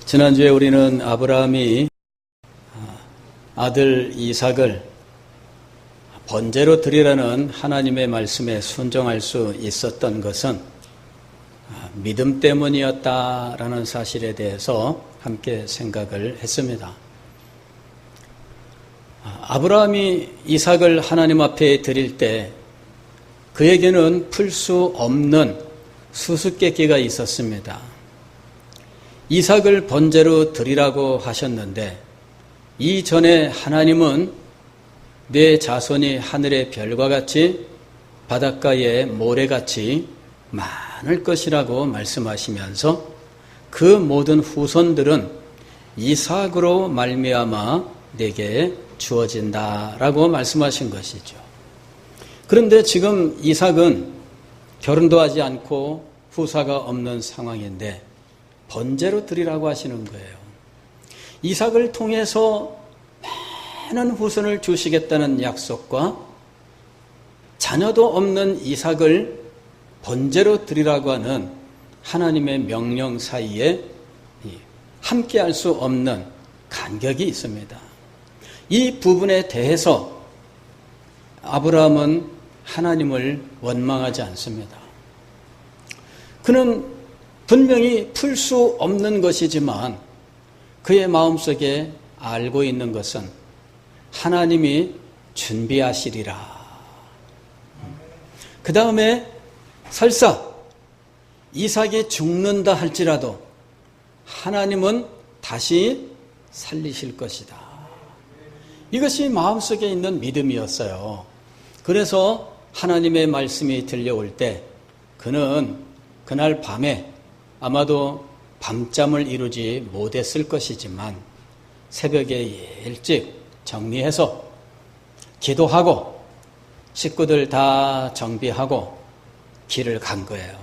지난주에 우리는 아브라함이 아들 이삭을 번제로 드리라는 하나님의 말씀에 순종할 수 있었던 것은 믿음 때문이었다라는 사실에 대해서 함께 생각을 했습니다. 아브라함이 이삭을 하나님 앞에 드릴 때 그에게는 풀 수 없는 수수께끼가 있었습니다. 이삭을 번제로 드리라고 하셨는데 이전에 하나님은 내 자손이 하늘의 별과 같이 바닷가의 모래같이 많을 것이라고 말씀하시면서 그 모든 후손들은 이삭으로 말미암아 내게 주어진다라고 말씀하신 것이죠. 그런데 지금 이삭은 결혼도 하지 않고 후사가 없는 상황인데 번제로 드리라고 하시는 거예요. 이삭을 통해서 많은 후손을 주시겠다는 약속과 자녀도 없는 이삭을 번제로 드리라고 하는 하나님의 명령 사이에 함께할 수 없는 간격이 있습니다. 이 부분에 대해서 아브라함은 하나님을 원망하지 않습니다. 그는 분명히 풀 수 없는 것이지만 그의 마음속에 알고 있는 것은 하나님이 준비하시리라. 그 다음에 설사 이삭이 죽는다 할지라도 하나님은 다시 살리실 것이다. 이것이 마음속에 있는 믿음이었어요. 그래서 하나님의 말씀이 들려올 때 그는 그날 밤에 아마도 밤잠을 이루지 못했을 것이지만 새벽에 일찍 정리해서 기도하고 식구들 다 정비하고 길을 간 거예요.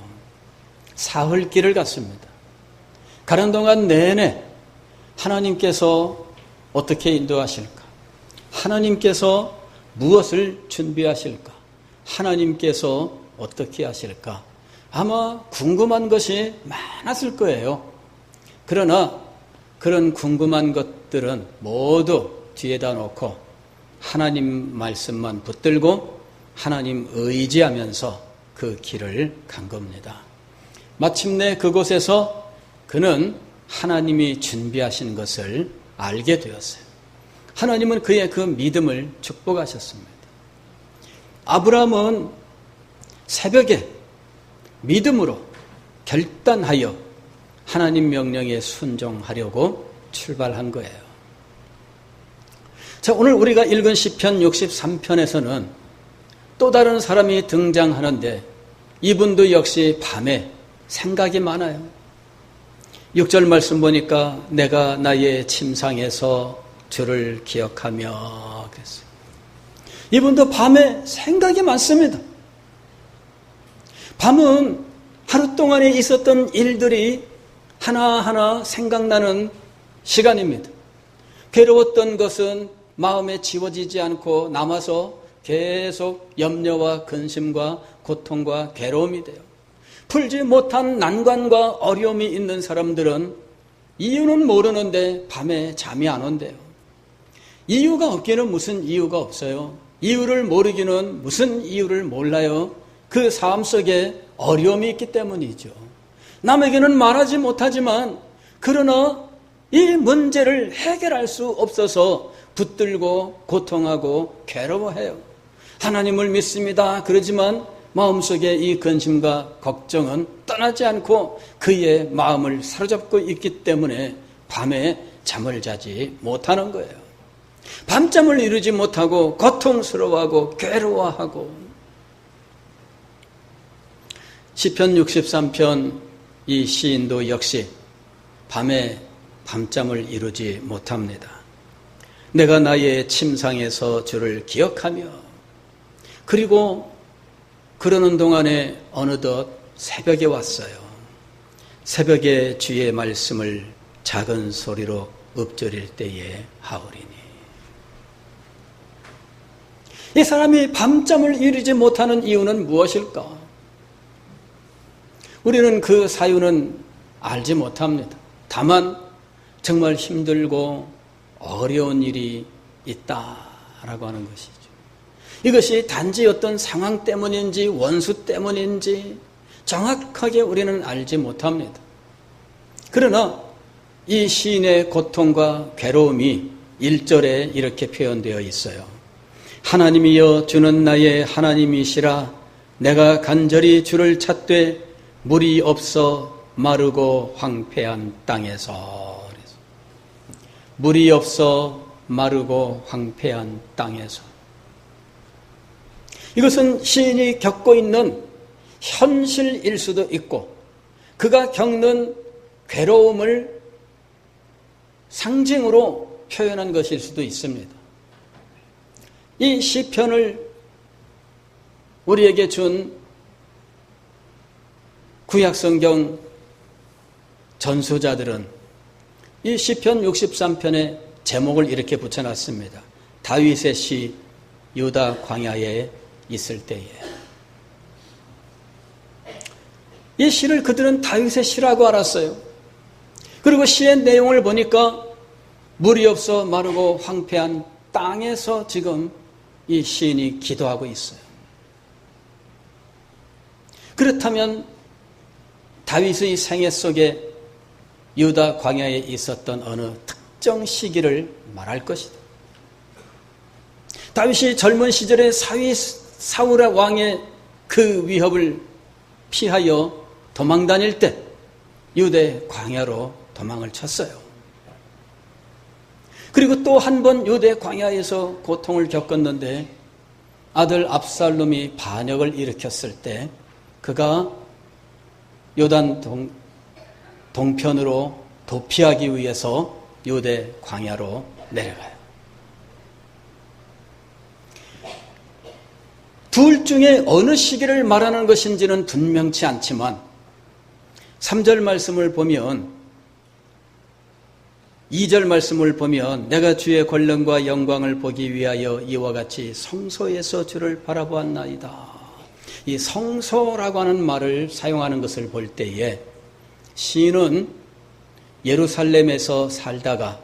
사흘 길을 갔습니다. 가는 동안 내내 하나님께서 어떻게 인도하실까? 하나님께서 무엇을 준비하실까? 하나님께서 어떻게 하실까? 아마 궁금한 것이 많았을 거예요. 그러나 그런 궁금한 것들은 모두 뒤에다 놓고 하나님 말씀만 붙들고 하나님 의지하면서 그 길을 간 겁니다. 마침내 그곳에서 그는 하나님이 준비하신 것을 알게 되었어요. 하나님은 그의 그 믿음을 축복하셨습니다. 아브라함은 새벽에 믿음으로 결단하여 하나님 명령에 순종하려고 출발한 거예요. 자, 오늘 우리가 읽은 시편 63편에서는 또 다른 사람이 등장하는데 이분도 역시 밤에 생각이 많아요. 6절 말씀 보니까 내가 나의 침상에서 주를 기억하며 그랬어요. 이분도 밤에 생각이 많습니다. 밤은 하루 동안에 있었던 일들이 하나하나 생각나는 시간입니다. 괴로웠던 것은 마음에 지워지지 않고 남아서 계속 염려와 근심과 고통과 괴로움이 돼요. 풀지 못한 난관과 어려움이 있는 사람들은 이유는 모르는데 밤에 잠이 안 온대요. 이유가 없기는 무슨 이유가 없어요. 이유를 모르기는 무슨 이유를 몰라요. 그 삶 속에 어려움이 있기 때문이죠. 남에게는 말하지 못하지만 그러나 이 문제를 해결할 수 없어서 붙들고 고통하고 괴로워해요. 하나님을 믿습니다. 그러지만 마음속에 이 근심과 걱정은 떠나지 않고 그의 마음을 사로잡고 있기 때문에 밤에 잠을 자지 못하는 거예요. 밤잠을 이루지 못하고 고통스러워하고 괴로워하고 시편 63편 이 시인도 역시 밤에 밤잠을 이루지 못합니다. 내가 나의 침상에서 주를 기억하며 그리고 그러는 동안에 어느덧 새벽에 왔어요. 새벽에 주의 말씀을 작은 소리로 읊조릴 때에 하오리니. 이 사람이 밤잠을 이루지 못하는 이유는 무엇일까? 우리는 그 사유는 알지 못합니다. 다만 정말 힘들고 어려운 일이 있다라고 하는 것이죠. 이것이 단지 어떤 상황 때문인지 원수 때문인지 정확하게 우리는 알지 못합니다. 그러나 이 시인의 고통과 괴로움이 1절에 이렇게 표현되어 있어요. 하나님이여 주는 나의 하나님이시라 내가 간절히 주를 찾되 물이 없어 마르고 황폐한 땅에서. 물이 없어 마르고 황폐한 땅에서. 이것은 시인이 겪고 있는 현실일 수도 있고 그가 겪는 괴로움을 상징으로 표현한 것일 수도 있습니다. 이 시편을 우리에게 준 구약성경 전수자들은 이 시편 63편의 제목을 이렇게 붙여놨습니다. 다윗의 시 유다 광야에 있을 때에. 이 시를 그들은 다윗의 시라고 알았어요. 그리고 시의 내용을 보니까 물이 없어 마르고 황폐한 땅에서 지금 이 시인이 기도하고 있어요. 그렇다면 다윗의 생애 속에 유다 광야에 있었던 어느 특정 시기를 말할 것이다. 다윗이 젊은 시절에 사울 왕의 그 위협을 피하여 도망 다닐 때 유대 광야로 도망을 쳤어요. 그리고 또 한 번 유대 광야에서 고통을 겪었는데 아들 압살롬이 반역을 일으켰을 때 그가 요단 동편으로 도피하기 위해서 유대 광야로 내려가요. 둘 중에 어느 시기를 말하는 것인지는 분명치 않지만 3절 말씀을 보면 2절 말씀을 보면 내가 주의 권능과 영광을 보기 위하여 이와 같이 성소에서 주를 바라보았나이다. 이 성소라고 하는 말을 사용하는 것을 볼 때에 시인은 예루살렘에서 살다가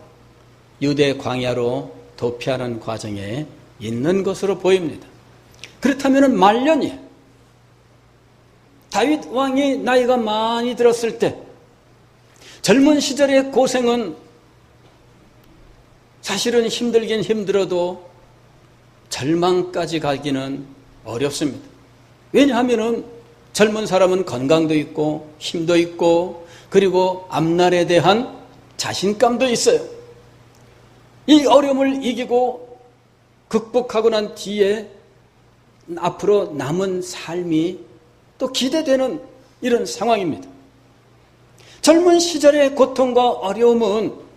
유대 광야로 도피하는 과정에 있는 것으로 보입니다. 그렇다면 말년이에요. 다윗 왕이 나이가 많이 들었을 때 젊은 시절의 고생은 사실은 힘들긴 힘들어도 절망까지 가기는 어렵습니다. 왜냐하면 젊은 사람은 건강도 있고 힘도 있고 그리고 앞날에 대한 자신감도 있어요. 이 어려움을 이기고 극복하고 난 뒤에 앞으로 남은 삶이 또 기대되는 이런 상황입니다. 젊은 시절의 고통과 어려움은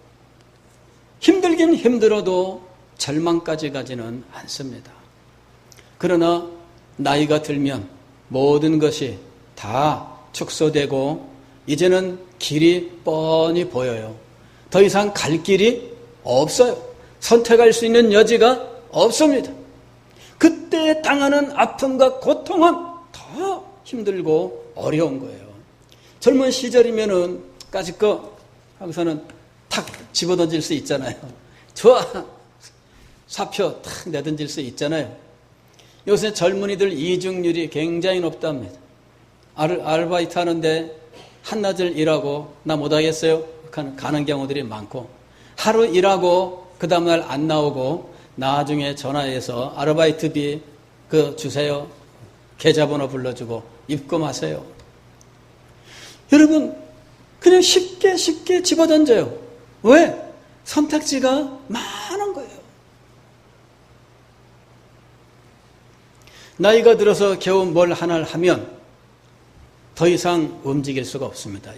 힘들긴 힘들어도 절망까지 가지는 않습니다. 그러나 나이가 들면 모든 것이 다 축소되고 이제는 길이 뻔히 보여요. 더 이상 갈 길이 없어요. 선택할 수 있는 여지가 없습니다. 그때 당하는 아픔과 고통은 더 힘들고 어려운 거예요. 젊은 시절이면은 까짓거 하고서는 탁 집어던질 수 있잖아요. 좋아, 사표 탁 내던질 수 있잖아요. 요새 젊은이들 이직률이 굉장히 높답니다. 아르바이트 하는데 한낮을 일하고 나 못하겠어요 가는 경우들이 많고 하루 일하고 그 다음날 안 나오고 나중에 전화해서 아르바이트비 주세요. 계좌번호 불러주고 입금하세요. 여러분 그냥 쉽게 집어던져요. 왜? 선택지가 많은 거예요. 나이가 들어서 겨우 뭘 하나를 하면 더 이상 움직일 수가 없습니다.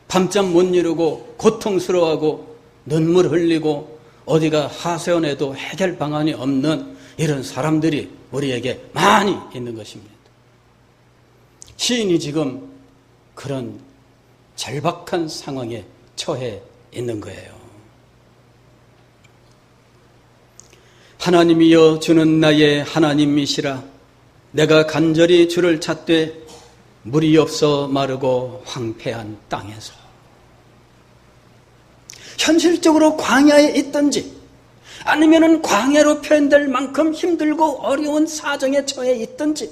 밤잠 못 이루고 고통스러워하고 눈물 흘리고 어디가 하소연해도 해결 방안이 없는 이런 사람들이 우리에게 많이 있는 것입니다. 시인이 지금 그런 절박한 상황에 처해 있는 거예요. 하나님이여 주는 나의 하나님이시라 내가 간절히 주를 찾되 물이 없어 마르고 황폐한 땅에서. 현실적으로 광야에 있든지 아니면은 광야로 표현될 만큼 힘들고 어려운 사정에 처해 있든지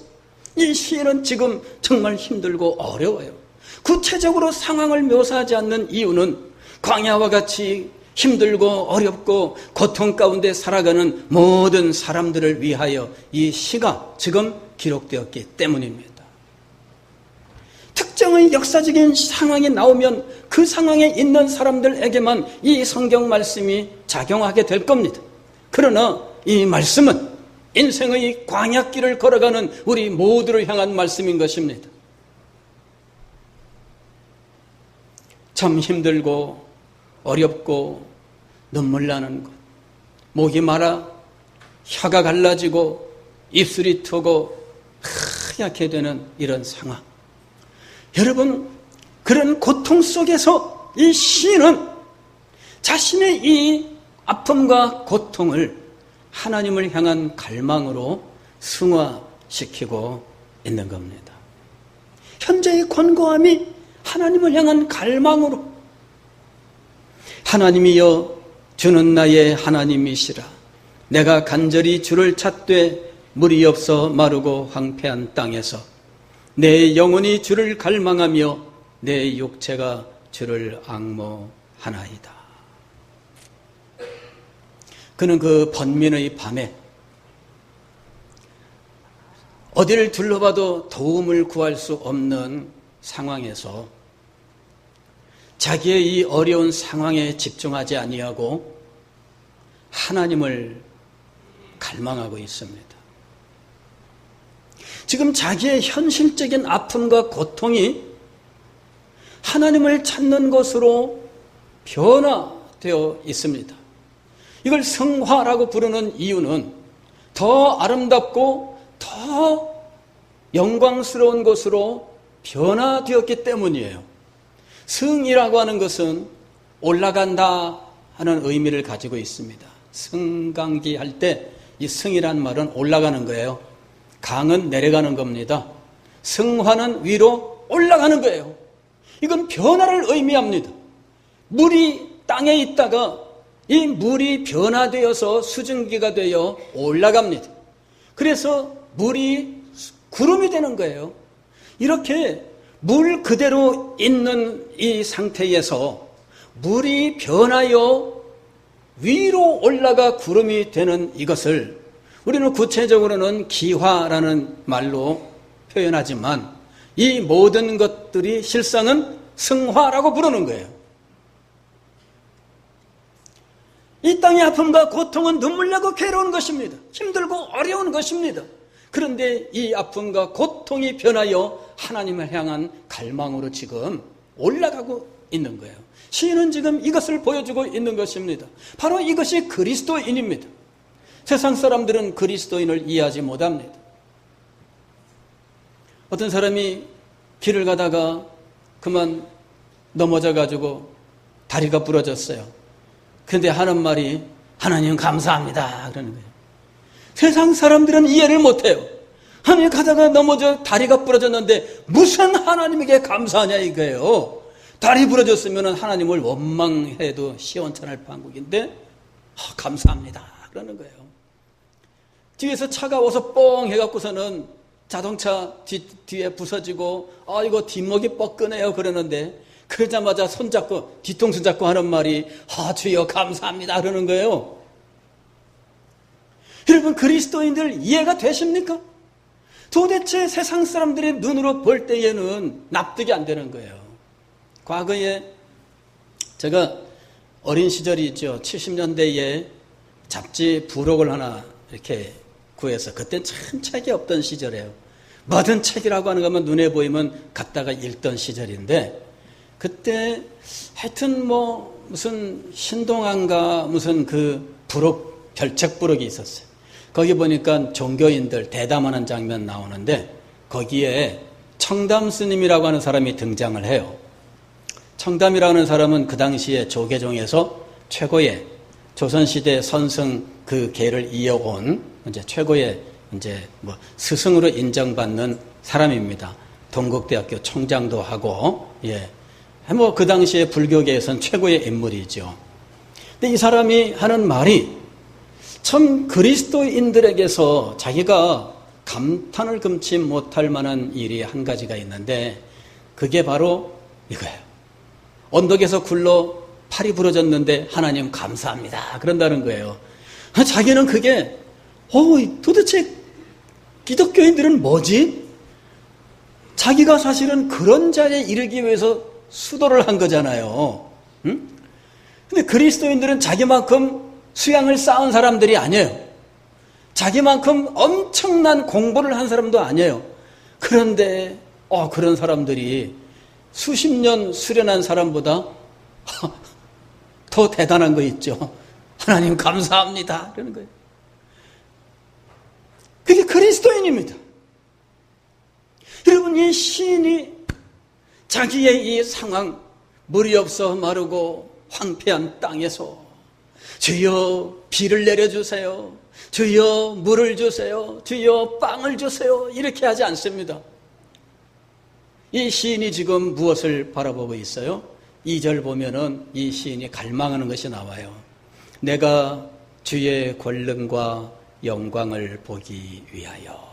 이 시인은 지금 정말 힘들고 어려워요. 구체적으로 상황을 묘사하지 않는 이유는 광야와 같이 힘들고 어렵고 고통 가운데 살아가는 모든 사람들을 위하여 이 시가 지금 기록되었기 때문입니다. 특정의 역사적인 상황이 나오면 그 상황에 있는 사람들에게만 이 성경 말씀이 작용하게 될 겁니다. 그러나 이 말씀은 인생의 광야길을 걸어가는 우리 모두를 향한 말씀인 것입니다. 참 힘들고 어렵고 눈물 나는 것, 목이 마라 혀가 갈라지고 입술이 트고 하얗게 되는 이런 상황. 여러분, 그런 고통 속에서 이 시인은 자신의 이 아픔과 고통을 하나님을 향한 갈망으로 승화시키고 있는 겁니다. 현재의 권고함이 하나님을 향한 갈망으로, 하나님이여 주는 나의 하나님이시라. 내가 간절히 주를 찾되 물이 없어 마르고 황폐한 땅에서 내 영혼이 주를 갈망하며 내 육체가 주를 앙모하나이다. 그는 그 번민의 밤에 어디를 둘러봐도 도움을 구할 수 없는 상황에서 자기의 이 어려운 상황에 집중하지 아니하고 하나님을 갈망하고 있습니다. 지금 자기의 현실적인 아픔과 고통이 하나님을 찾는 것으로 변화되어 있습니다. 이걸 성화라고 부르는 이유는 더 아름답고 더 영광스러운 것으로 변화되었기 때문이에요. 성이라고 하는 것은 올라간다 하는 의미를 가지고 있습니다. 성강기 할 때 이 성이란 말은 올라가는 거예요. 강은 내려가는 겁니다. 성화는 위로 올라가는 거예요. 이건 변화를 의미합니다. 물이 땅에 있다가 이 물이 변화되어서 수증기가 되어 올라갑니다. 그래서 물이 구름이 되는 거예요. 이렇게 물 그대로 있는 이 상태에서 물이 변하여 위로 올라가 구름이 되는 이것을 우리는 구체적으로는 기화라는 말로 표현하지만 이 모든 것들이 실상은 성화라고 부르는 거예요. 이 땅의 아픔과 고통은 눈물 나고 괴로운 것입니다. 힘들고 어려운 것입니다. 그런데 이 아픔과 고통이 변하여 하나님을 향한 갈망으로 지금 올라가고 있는 거예요. 시인은 지금 이것을 보여주고 있는 것입니다. 바로 이것이 그리스도인입니다. 세상 사람들은 그리스도인을 이해하지 못합니다. 어떤 사람이 길을 가다가 그만 넘어져가지고 다리가 부러졌어요. 그런데 하는 말이 하나님 감사합니다 그러는 거예요. 세상 사람들은 이해를 못해요. 하나님 가다가 넘어져 다리가 부러졌는데 무슨 하나님에게 감사하냐 이거예요. 다리 부러졌으면 하나님을 원망해도 시원찮을 판국인데 감사합니다 그러는 거예요. 뒤에서 차가 와서 뻥 해갖고서는 자동차 뒤에 부서지고 이거 뒷목이 뻐근해요 그러는데 그러자마자 손잡고 뒤통수 잡고 하는 말이 주여 감사합니다 그러는 거예요. 여러분 그리스도인들 이해가 되십니까? 도대체 세상 사람들의 눈으로 볼 때에는 납득이 안 되는 거예요. 과거에 제가 어린 시절이죠. 70년대에 잡지 부록을 하나 이렇게 구해서 그땐 참 책이 없던 시절이에요. 뭐든 책이라고 하는 것만 눈에 보이면 갖다가 읽던 시절인데 그때 하여튼 무슨 신동안가 무슨 그 부록 별책 부록이 있었어요. 거기 보니까 종교인들 대담하는 장면 나오는데 거기에 청담 스님이라고 하는 사람이 등장을 해요. 청담이라는 사람은 그 당시에 조계종에서 최고의 조선시대 선승 그 계를 이어온 이제 최고의 이제 스승으로 인정받는 사람입니다. 동국대학교 총장도 하고 그 당시에 불교계에서는 최고의 인물이죠. 근데 이 사람이 하는 말이 참 그리스도인들에게서 자기가 감탄을 금치 못할 만한 일이 한 가지가 있는데 그게 바로 이거예요. 언덕에서 굴러 팔이 부러졌는데 하나님 감사합니다. 그런다는 거예요. 자기는 그게 도대체 기독교인들은 뭐지? 자기가 사실은 그런 자리에 이르기 위해서 수도를 한 거잖아요. 응? 근데 그리스도인들은 자기만큼 수양을 쌓은 사람들이 아니에요. 자기만큼 엄청난 공부를 한 사람도 아니에요. 그런데 그런 사람들이 수십 년 수련한 사람보다 더 대단한 거 있죠. 하나님 감사합니다. 이러는 거예요. 그게 그리스도인입니다. 여러분, 이 시인이 자기의 이 상황, 물이 없어 마르고 황폐한 땅에서 주여 비를 내려주세요. 주여 물을 주세요. 주여 빵을 주세요. 이렇게 하지 않습니다. 이 시인이 지금 무엇을 바라보고 있어요? 2절 보면은 이 시인이 갈망하는 것이 나와요. 내가 주의 권능과 영광을 보기 위하여.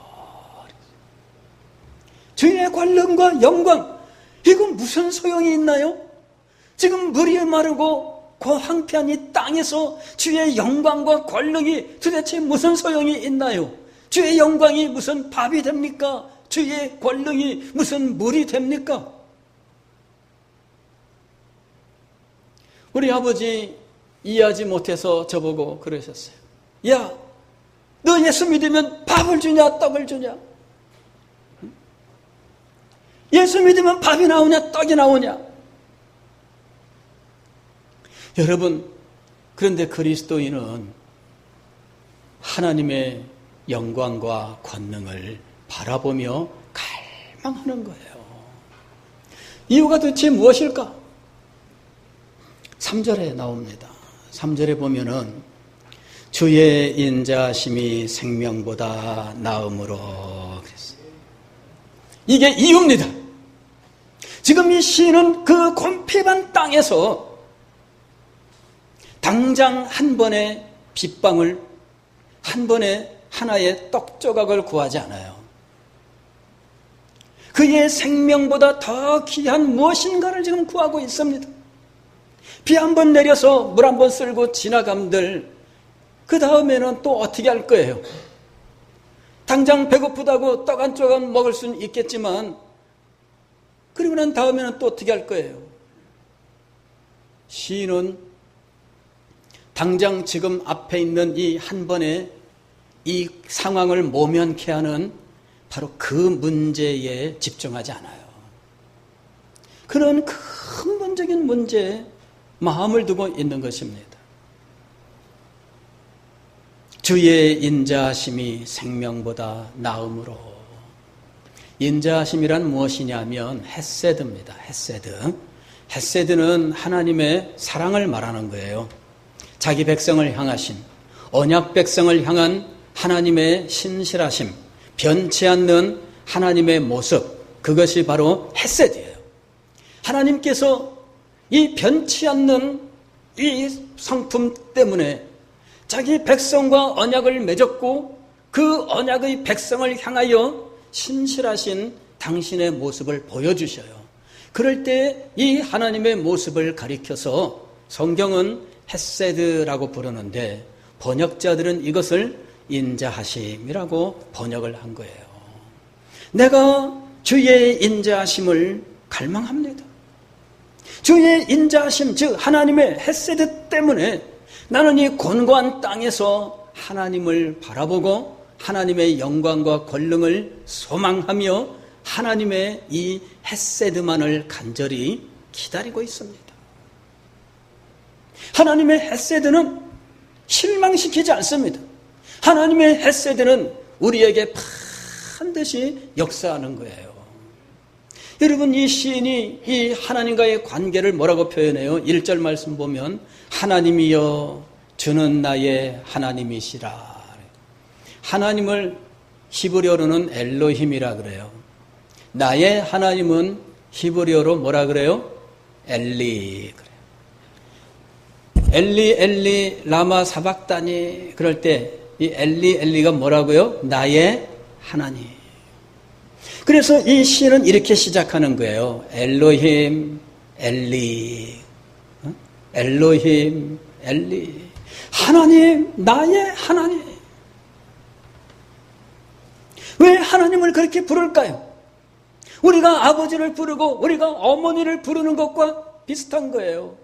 주의 권능과 영광, 이건 무슨 소용이 있나요? 지금 물이 마르고 그 황폐한 이 땅에서 주의 영광과 권능이 도대체 무슨 소용이 있나요? 주의 영광이 무슨 밥이 됩니까? 주의 권능이 무슨 물이 됩니까? 우리 아버지 이해하지 못해서 저보고 그러셨어요. 야, 너 예수 믿으면 밥을 주냐 떡을 주냐? 예수 믿으면 밥이 나오냐 떡이 나오냐? 여러분, 그런데 그리스도인은 하나님의 영광과 권능을 바라보며 갈망하는 거예요. 이유가 도대체 무엇일까? 3절에 나옵니다. 3절에 보면은 주의 인자심이 생명보다 나음으로 그랬어요. 이게 이유입니다. 지금 이 시인은 그 곤핍한 땅에서 당장 한 번의 빗방울, 한 번의 하나의 떡 조각을 구하지 않아요. 그의 생명보다 더 귀한 무엇인가를 지금 구하고 있습니다. 비 한 번 내려서 물 한 번 쓸고 지나감들, 그 다음에는 또 어떻게 할 거예요? 당장 배고프다고 떡 한 조각 먹을 수는 있겠지만 그리고 난 다음에는 또 어떻게 할 거예요? 시인은 당장 지금 앞에 있는 이 한 번의 이 상황을 모면케 하는 바로 그 문제에 집중하지 않아요. 그런 근본적인 문제에 마음을 두고 있는 것입니다. 주의 인자하심이 생명보다 나음으로. 인자하심이란 무엇이냐면 헤세드입니다. 헤세드. 헤세드는 하나님의 사랑을 말하는 거예요. 자기 백성을 향하신, 언약 백성을 향한 하나님의 신실하심, 변치 않는 하나님의 모습, 그것이 바로 헤세드예요. 하나님께서 이 변치 않는 이 성품 때문에 자기 백성과 언약을 맺었고 그 언약의 백성을 향하여 신실하신 당신의 모습을 보여주셔요. 그럴 때 이 하나님의 모습을 가리켜서 성경은 헤세드라고 부르는데 번역자들은 이것을 인자하심이라고 번역을 한 거예요. 내가 주의 인자하심을 갈망합니다. 주의 인자하심, 즉 하나님의 헤세드 때문에 나는 이 곤고한 땅에서 하나님을 바라보고 하나님의 영광과 권능을 소망하며 하나님의 이 헤세드만을 간절히 기다리고 있습니다. 하나님의 헤세드는 실망시키지 않습니다. 하나님의 헤세드는 우리에게 반드시 역사하는 거예요. 여러분, 이 시인이 이 하나님과의 관계를 뭐라고 표현해요? 1절 말씀 보면 하나님이여 주는 나의 하나님이시라. 하나님을 히브리어로는 엘로힘이라 그래요. 나의 하나님은 히브리어로 뭐라 그래요? 엘리 그래요. 엘리 엘리 라마 사박다니 그럴 때 이 엘리 엘리가 뭐라고요? 나의 하나님. 그래서 이 시는 이렇게 시작하는 거예요. 엘로힘 엘리, 엘로힘 엘리, 하나님 나의 하나님. 왜 하나님을 그렇게 부를까요? 우리가 아버지를 부르고 우리가 어머니를 부르는 것과 비슷한 거예요.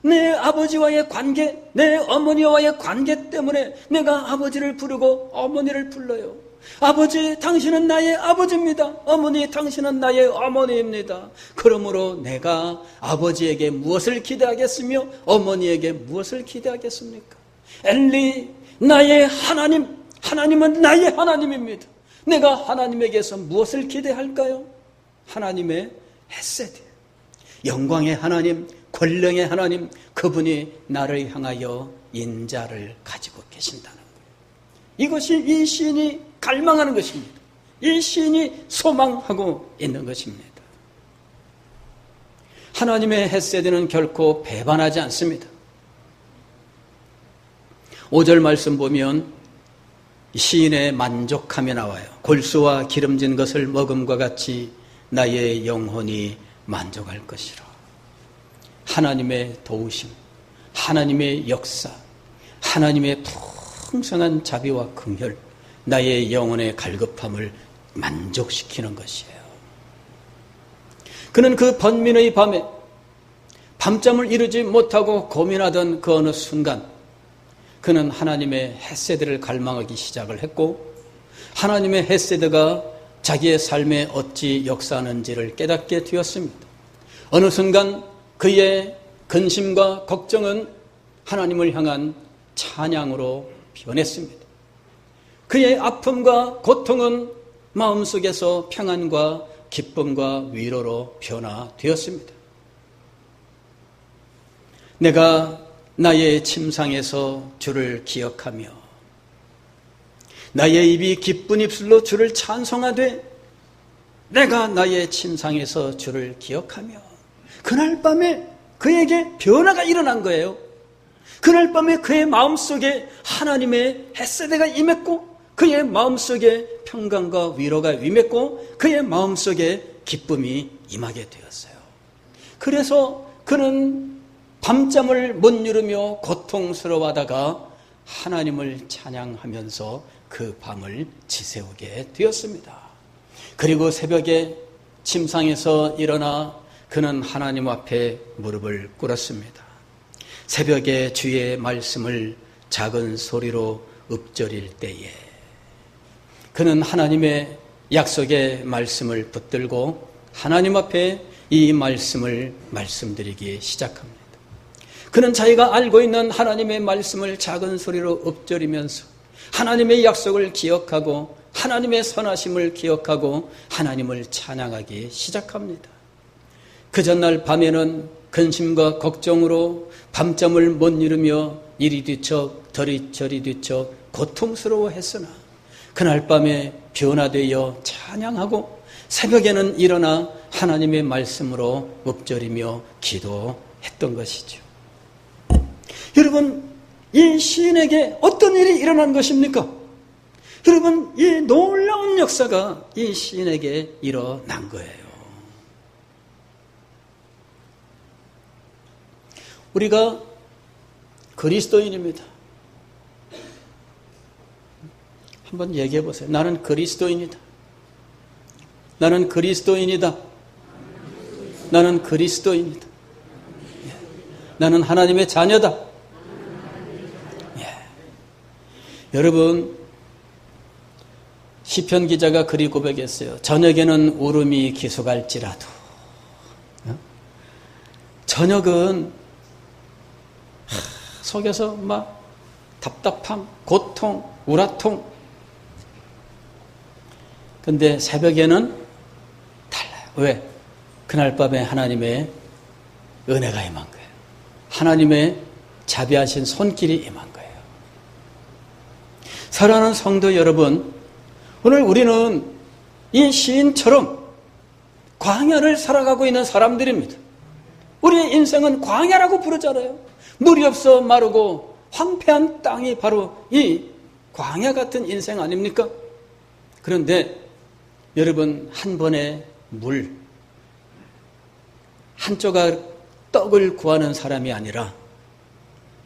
내 아버지와의 관계, 내 어머니와의 관계 때문에 내가 아버지를 부르고 어머니를 불러요. 아버지, 당신은 나의 아버지입니다. 어머니, 당신은 나의 어머니입니다. 그러므로 내가 아버지에게 무엇을 기대하겠으며 어머니에게 무엇을 기대하겠습니까? 엘리, 나의 하나님, 하나님은 나의 하나님입니다. 내가 하나님에게서 무엇을 기대할까요? 하나님의 헤세드, 영광의 하나님, 권능의 하나님, 그분이 나를 향하여 인자를 가지고 계신다는 거예요. 이것이 이 시인이 갈망하는 것입니다. 이 시인이 소망하고 있는 것입니다. 하나님의 헤세드는 결코 배반하지 않습니다. 5절 말씀 보면 시인의 만족함이 나와요. 골수와 기름진 것을 먹음과 같이 나의 영혼이 만족할 것이라. 하나님의 도우심, 하나님의 역사, 하나님의 풍성한 자비와 긍휼, 나의 영혼의 갈급함을 만족시키는 것이에요. 그는 그 번민의 밤에 밤잠을 이루지 못하고 고민하던 그 어느 순간 그는 하나님의 헤세드를 갈망하기 시작을 했고 하나님의 헤세드가 자기의 삶에 어찌 역사하는지를 깨닫게 되었습니다. 어느 순간 그의 근심과 걱정은 하나님을 향한 찬양으로 변했습니다. 그의 아픔과 고통은 마음속에서 평안과 기쁨과 위로로 변화되었습니다. 내가 나의 침상에서 주를 기억하며 나의 입이 기쁜 입술로 주를 찬송하되 내가 나의 침상에서 주를 기억하며 그날 밤에 그에게 변화가 일어난 거예요. 그날 밤에 그의 마음속에 하나님의 헤세드가 임했고 그의 마음속에 평강과 위로가 임했고 그의 마음속에 기쁨이 임하게 되었어요. 그래서 그는 밤잠을 못 이루며 고통스러워하다가 하나님을 찬양하면서 그 밤을 지새우게 되었습니다. 그리고 새벽에 침상에서 일어나 그는 하나님 앞에 무릎을 꿇었습니다. 새벽에 주의 말씀을 작은 소리로 읊조릴 때에 그는 하나님의 약속의 말씀을 붙들고 하나님 앞에 이 말씀을 말씀드리기 시작합니다. 그는 자기가 알고 있는 하나님의 말씀을 작은 소리로 읊조리면서 하나님의 약속을 기억하고 하나님의 선하심을 기억하고 하나님을 찬양하기 시작합니다. 그 전날 밤에는 근심과 걱정으로 밤잠을 못 이루며 이리 뒤척 저리 뒤척 고통스러워했으나 그날 밤에 변화되어 찬양하고 새벽에는 일어나 하나님의 말씀으로 읊조리며 기도했던 것이죠. 여러분, 이 시인에게 어떤 일이 일어난 것입니까? 여러분, 이 놀라운 역사가 이 시인에게 일어난 거예요. 우리가 그리스도인입니다. 한번 얘기해 보세요. 나는 그리스도인이다. 나는 그리스도인이다. 나는 그리스도인이다. 나는 하나님의 자녀다. 여러분, 시편 기자가 그리 고백했어요. 저녁에는 울음이 기속할지라도. 저녁은 속에서 막 답답함, 고통, 우라통. 근데 새벽에는 달라요. 왜? 그날 밤에 하나님의 은혜가 임한 거예요. 하나님의 자비하신 손길이 임한 거예요. 사랑하는 성도 여러분, 오늘 우리는 이 시인처럼 광야를 살아가고 있는 사람들입니다. 우리의 인생은 광야라고 부르잖아요. 물이 없어 마르고 황폐한 땅이 바로 이 광야 같은 인생 아닙니까? 그런데 여러분, 한 번의 물, 한 조각 떡을 구하는 사람이 아니라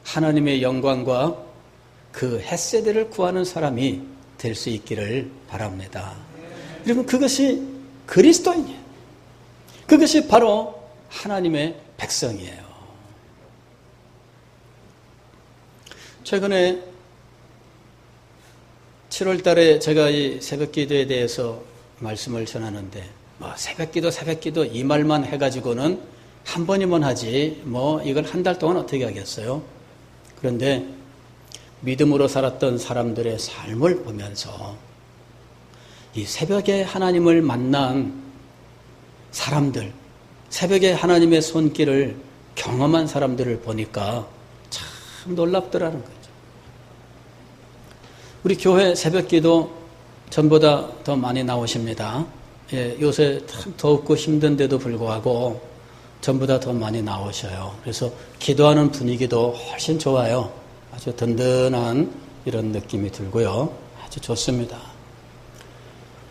하나님의 영광과 그 헷세대를 구하는 사람이 될 수 있기를 바랍니다. 여러분, 그것이 그리스도인이에요. 그것이 바로 하나님의 백성이에요. 최근에 7월 달에 제가 이 새벽 기도에 대해서 말씀을 전하는데, 새벽 기도 이 말만 해가지고는 한 번이면 하지, 이걸 한 달 동안 어떻게 하겠어요? 그런데 믿음으로 살았던 사람들의 삶을 보면서 이 새벽에 하나님을 만난 사람들, 새벽에 하나님의 손길을 경험한 사람들을 보니까 참 놀랍더라는 거죠. 우리 교회 새벽기도 전보다 더 많이 나오십니다. 요새 참 덥고 힘든데도 불구하고 전보다 더 많이 나오셔요. 그래서 기도하는 분위기도 훨씬 좋아요. 아주 든든한 이런 느낌이 들고요. 아주 좋습니다.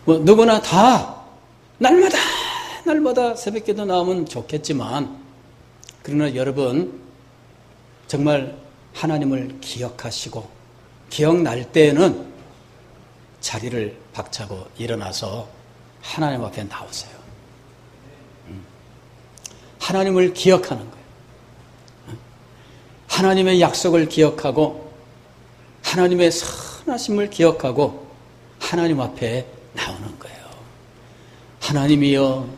누구나 다 날마다 새벽기도 나오면 좋겠지만, 그러나 여러분, 정말 하나님을 기억하시고 기억날 때에는 자리를 박차고 일어나서 하나님 앞에 나오세요. 하나님을 기억하는 거예요. 하나님의 약속을 기억하고 하나님의 선하심을 기억하고 하나님 앞에 나오는 거예요. 하나님이여,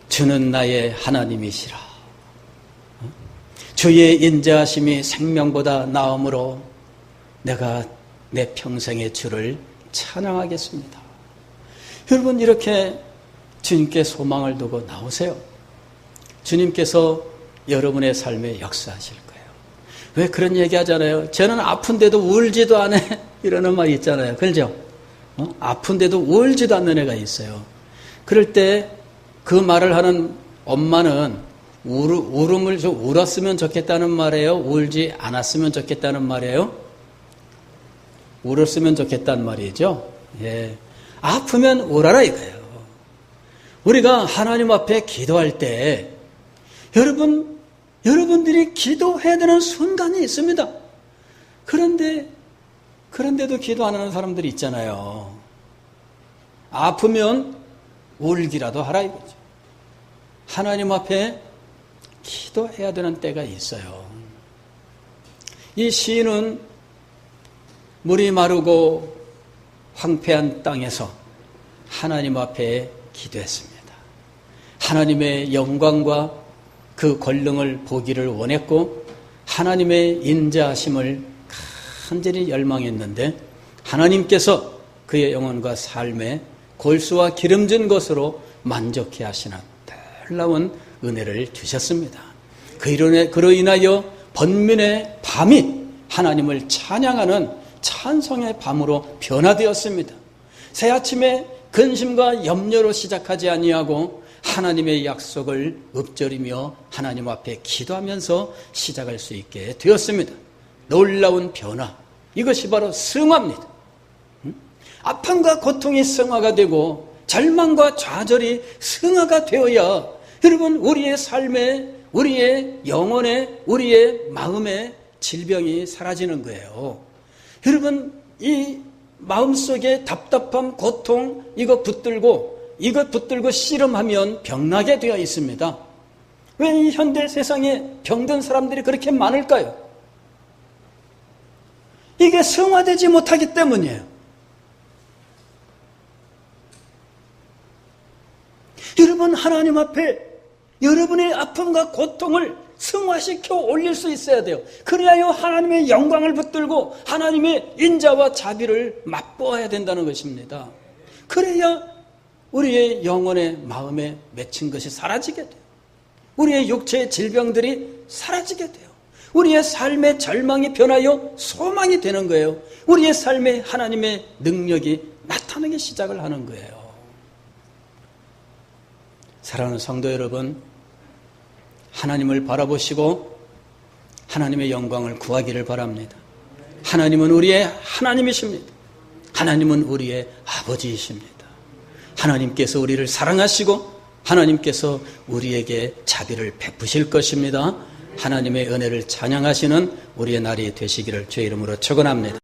주는 나의 하나님이시라. 주의 인자하심이 생명보다 나음으로 내가 내 평생의 주를 찬양하겠습니다. 여러분, 이렇게 주님께 소망을 두고 나오세요. 주님께서 여러분의 삶에 역사하실 거예요. 왜 그런 얘기 하잖아요. 저는 아픈데도 울지도 않아. 이러는 말이 있잖아요. 그렇죠? 아픈데도 울지도 않는 애가 있어요. 그럴 때 그 말을 하는 엄마는 울음을 좀 울었으면 좋겠다는 말이에요? 울지 않았으면 좋겠다는 말이에요? 울었으면 좋겠다는 말이죠. 예. 아프면 울어라 이거예요. 우리가 하나님 앞에 기도할 때 여러분들이 기도해야 되는 순간이 있습니다. 그런데도 기도 안 하는 사람들이 있잖아요. 아프면 울기라도 하라 이거죠. 하나님 앞에 기도해야 되는 때가 있어요. 이 시인은 물이 마르고 황폐한 땅에서 하나님 앞에 기도했습니다. 하나님의 영광과 그 권능을 보기를 원했고 하나님의 인자하심을 간절히 열망했는데 하나님께서 그의 영혼과 삶에 골수와 기름진 것으로 만족해 하시는 놀라운 은혜를 주셨습니다. 그로 인하여 번민의 밤이 하나님을 찬양하는 찬송의 밤으로 변화되었습니다. 새 아침에 근심과 염려로 시작하지 아니하고 하나님의 약속을 읊조리며 하나님 앞에 기도하면서 시작할 수 있게 되었습니다. 놀라운 변화, 이것이 바로 승화입니다. 아픔과 고통이 승화가 되고 절망과 좌절이 승화가 되어야 여러분, 우리의 삶에, 우리의 영혼에, 우리의 마음에 질병이 사라지는 거예요. 여러분, 이 마음속에 답답함, 고통, 이것 붙들고 씨름하면 병나게 되어 있습니다. 왜 이 현대 세상에 병든 사람들이 그렇게 많을까요? 이게 승화되지 못하기 때문이에요. 여러분, 하나님 앞에 여러분의 아픔과 고통을 승화시켜 올릴 수 있어야 돼요. 그래야 하나님의 영광을 붙들고 하나님의 인자와 자비를 맛보아야 된다는 것입니다. 그래야 우리의 영혼의 마음에 맺힌 것이 사라지게 돼요. 우리의 육체의 질병들이 사라지게 돼요. 우리의 삶의 절망이 변하여 소망이 되는 거예요. 우리의 삶에 하나님의 능력이 나타나기 시작을 하는 거예요. 사랑하는 성도 여러분, 하나님을 바라보시고 하나님의 영광을 구하기를 바랍니다. 하나님은 우리의 하나님이십니다. 하나님은 우리의 아버지이십니다. 하나님께서 우리를 사랑하시고 하나님께서 우리에게 자비를 베푸실 것입니다. 하나님의 은혜를 찬양하시는 우리의 날이 되시기를 주의 이름으로 축원합니다.